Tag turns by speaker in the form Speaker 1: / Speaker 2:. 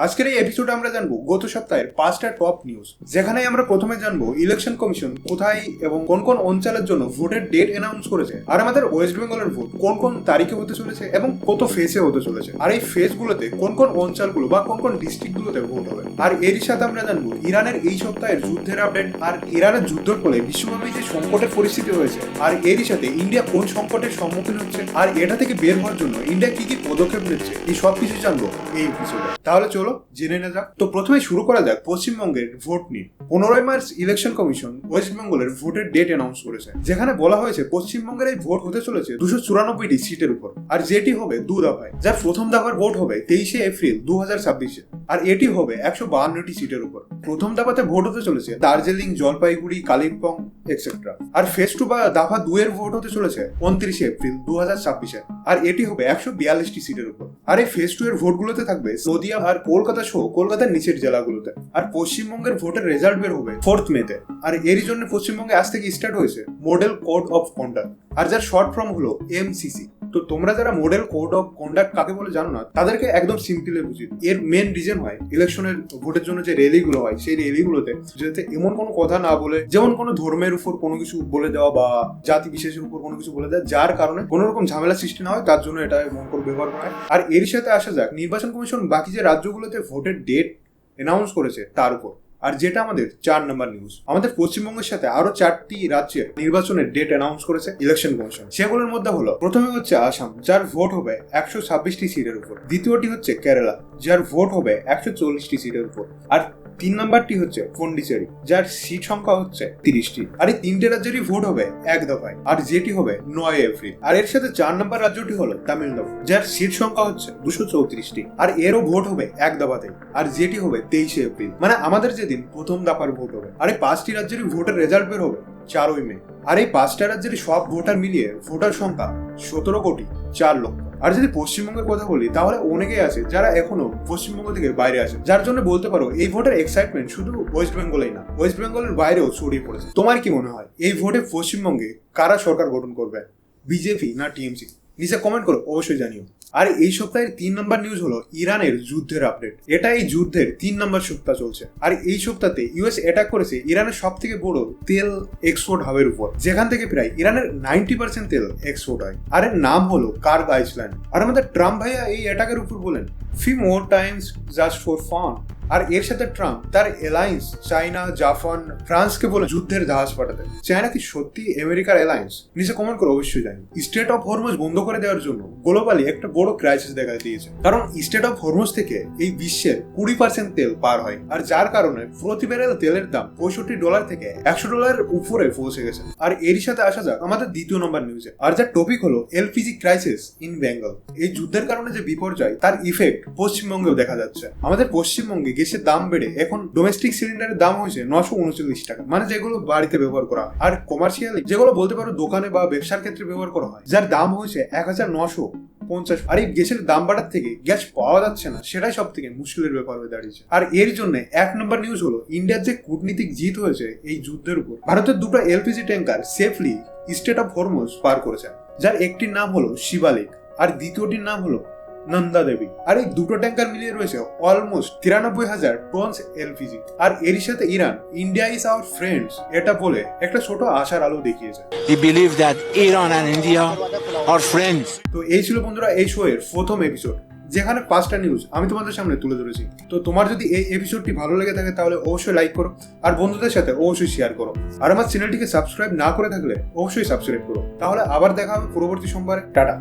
Speaker 1: আজকের এই এপিসোডে আমরা জানবো গত সপ্তাহের 5টা টপ নিউজ, যেখানে আমরা প্রথমে জানবো ইলেকশন কমিশন কোথায় এবং কোন কোন অঞ্চলের জন্য ভোটের ডেট অ্যানাউন্স করেছে, আর আমাদের ওয়েস্ট বেঙ্গলের ভোট কোন কোন তারিখে হতে চলেছে এবং কত ফেজে হতে চলেছে, আর এই ফেজগুলোতে কোন কোন অঞ্চলগুলো বা কোন কোন ডিস্ট্রিক্টগুলোতে ভোট হবে। আর এরই সাথে আমরা জানবো ইরানের এই সপ্তাহের যুদ্ধের আপডেট, আর ইরানের যুদ্ধের ফলে বিশ্বব্যাপী যে সংকটের পরিস্থিতি হয়েছে, আর এরই সাথে ইন্ডিয়া কোন সংকটের সম্মুখীন হচ্ছে, আর এটা থেকে বের হওয়ার জন্য ইন্ডিয়া কি কি পদক্ষেপ নিচ্ছে, এই সবকিছু জানবো এই এপিসোডে। তাহলে চলো জেনে না যাক। তো প্রথমে শুরু করা যাক পশ্চিমবঙ্গের ভোট নিয়ে। 15 মার্চ ইলেকশন কমিশন ওয়েস্ট বেঙ্গলের ভোটের ডেট অ্যানাউন্স করেছে, যেখানে বলা হয়েছে পশ্চিমবঙ্গের এই ভোট হতে চলেছে 294টি সিটের উপর, আর যেটি হবে 2 দফায়। যার প্রথম দফার ভোট হবে 23 এপ্রিল 2026, আর এটি হবে 152টি সিটের উপর। প্রথম দফাতে ভোট হতে চলেছে দার্জিলিং, জলপাইগুড়ি, কালিম্পং এক্সেট্রা। আর ফেজ 2 বা দফা 2 এর ভোট হতে চলেছে 29 এপ্রিল 2026, আর এটি হবে 142টি সিটের উপর। আর এই ফেজ 2 এর ভোটগুলোতে থাকবে নদিয়া আর কলকাতা সহ কলকাতার নিচের জেলাগুলোতে। আর পশ্চিমবঙ্গের ভোটের রেজাল্ট বের হবে 4 মেতে। আর এরই জন্য পশ্চিমবঙ্গে আজ থেকে স্টার্ট হয়েছে মডেল কোড অফ কন্ডাক্ট, আর যার শর্ট ফর্ম হলো MCC। তো তোমরা যারা মডেল কোড অফ কন্ডাক্ট কাকে বলে জানো না, তাদেরকে একদম সিম্পলি বুঝি। এর মেন রিজন হয় ইলেকশনের ভোটের জন্য যে র্যালিগুলো হয়, সেই র্যালিগুলোতে যাতে এমন কোনো কথা না বলে, যেমন কোনো ধর্মের উপর কোনো কিছু বলে দেওয়া বা জাতি বিশেষের উপর কোনো কিছু বলে দেওয়া, যার কারণে কোনো রকম ঝামেলা সৃষ্টি না হয়, তার জন্য এটা এমন করে ব্যবহার করা হয়। আর এর সাথে আসা যাক নির্বাচন কমিশন বাকি যে রাজ্যগুলোতে ভোটের ডেট অ্যানাউন্স করেছে তার উপর। আর যেটা আমাদের 4 নম্বর নিউজ, আমাদের পশ্চিমবঙ্গের সাথে আরো 4টি রাজ্যের নির্বাচনের ডেট অ্যানাউন্স করেছে ইলেকশন কমিশন। সেগুলোর মধ্যে হলো, প্রথমে হচ্ছে আসাম, যার ভোট হবে 126টি সিটের উপর। দ্বিতীয়টি হচ্ছে কেরালা, যার ভোট হবে 140টি সিটের উপর। আর 3 নম্বরটি হচ্ছে পন্ডিচেরি, যার সিট সংখ্যা হচ্ছে 30টি। আর এই 3টে রাজ্যেরই ভোট হবে এক দফায়, আর যেটি হবে 9 এপ্রিল। আর এর সাথে 4 নম্বর রাজ্যটি হলো তামিলনাড়ু, যার সিট সংখ্যা হচ্ছে 234টি, আর এরও ভোট হবে এক দফাতে, আর যেটি হবে 23 এপ্রিল। মানে আমাদের যেদিন প্রথম দফার ভোট হবে। আর এই 5টি রাজ্যেরই ভোটের রেজাল্ট বের হবে 4 মে। আর এই 5টা রাজ্যের সব ভোটার মিলিয়ে ভোটার সংখ্যা 17,04,00,000। আর যদি পশ্চিমবঙ্গের কথা বলি, তাহলে অনেকেই আছে যারা এখনো পশ্চিমবঙ্গ থেকে বাইরে আছে, যার জন্য বলতে পারো এই ভোটের এক্সাইটমেন্ট শুধু ওয়েস্ট বেঙ্গলেই না, ওয়েস্ট বেঙ্গলের বাইরেও ছড়িয়ে পড়েছে। তোমার কি মনে হয় এই ভোটে পশ্চিমবঙ্গে কারা সরকার গঠন করবে, বিজেপি না টিএমসি? নিচে কমেন্ট করো, অবশ্যই জানিও। আর এই সপ্তাহের 3 নম্বর নিউজ হলো ইরানের যুদ্ধের আপডেট। এটা এই যুদ্ধের 3 নম্বর সপ্তাহ চলছে, আর এই সপ্তাহে ইউএস অ্যাটাক করেছে ইরানের সব থেকে বড় তেল এক্সপোর্ট হাবের উপর, যেখান থেকে প্রায় ইরানের 90% তেল এক্সপোর্ট হয়। আর এর নাম হলো কার্গ আইল্যান্ড। আর আমাদের ট্রাম্প ভাইয়া এই অ্যাটাকের উপর বলেন few more times just for fun. আর এর সাথে ট্রাম্প তার অ্যালায়েন্স চায়না, জাপান, ফ্রান্সকে বলে যুদ্ধের জাহাজ পাঠাতে। চায়না কি সত্যি আমেরিকার অ্যালায়েন্স? নিচে কমেন্ট করে অবশ্যই জানি। স্টেট অফ হরমুজ বন্ধ করে দেওয়ার জন্য গ্লোবালি একটা বড় ক্রাইসিস দেখা দিয়েছে, কারণ স্টেট অফ হরমুজ থেকে এই বিশ্বের 20% তেল পার হয়, আর যার কারণে প্রতি ব্যারেল তেলের দাম $65 থেকে $100 উপরে পৌঁছে গেছে। আর এরই সাথে আসা যাক আমাদের 2য় নম্বর নিউজে, আর যার টপিক হলো এলপিজি ক্রাইসিস ইন বেঙ্গল। এই যুদ্ধের কারণে যে বিপর্যয়, তার ইফেক্ট পশ্চিমবঙ্গেও দেখা যাচ্ছে। আমাদের পশ্চিমবঙ্গে গ্যাসের দাম বেড়ে এখন ডোমেস্টিক সিলিন্ডারের দাম হয়েছে 939 টাকা, মানে যেগুলো বাড়িতে ব্যবহার করা হয়। আর কমার্শিয়ালি যেগুলো বলতে পারো দোকানে বা ব্যবসার ক্ষেত্রে ব্যবহার করা হয়, যার দাম হয়েছে 1950। আর এই গ্যাসের দাম বাড়ার থেকে গ্যাস পাওয়া যাচ্ছে না, সেটাই সব থেকে মুশকিলের ব্যাপার হয়ে দাঁড়িয়েছে। আর এর জন্য 1 নম্বর নিউজ হলো ইন্ডিয়ার যে কূটনীতিক জিত হয়েছে এই যুদ্ধের উপর। ভারতের 2টো LPG tanker safely strait of Hormuz পার করেছে, যার একটির নাম হলো শিবালিক আর দ্বিতীয়টির নাম হলো নন্দা দেবী। আর এই 2টো ট্যাঙ্কার মিলিয়ে রয়েছে অলমোস্ট 93,000 টন এলপিজি। আর এর সাথে Iran India is our friends এটা বলে একটা ছোট আশার আলো দেখিয়েছে।
Speaker 2: We believe that Iran and India are friends.
Speaker 1: তো এই ছিল বন্ধুরা এই শো এর প্রথম এপিসোড, যেখানে 5টা নিউজ আমি তোমাদের সামনে তুলে ধরেছি। তো তোমার যদি এই এপিসোডটি ভালো লেগে থাকে তাহলে অবশ্যই লাইক করো, আর বন্ধুদের সাথে অবশ্যই শেয়ার করো। আর আমার চ্যানেলটিকে সাবস্ক্রাইব না করে থাকলে অবশ্যই সাবস্ক্রাইব করো। তাহলে আবার দেখা হবে পরবর্তী সোমবারে। টাটা।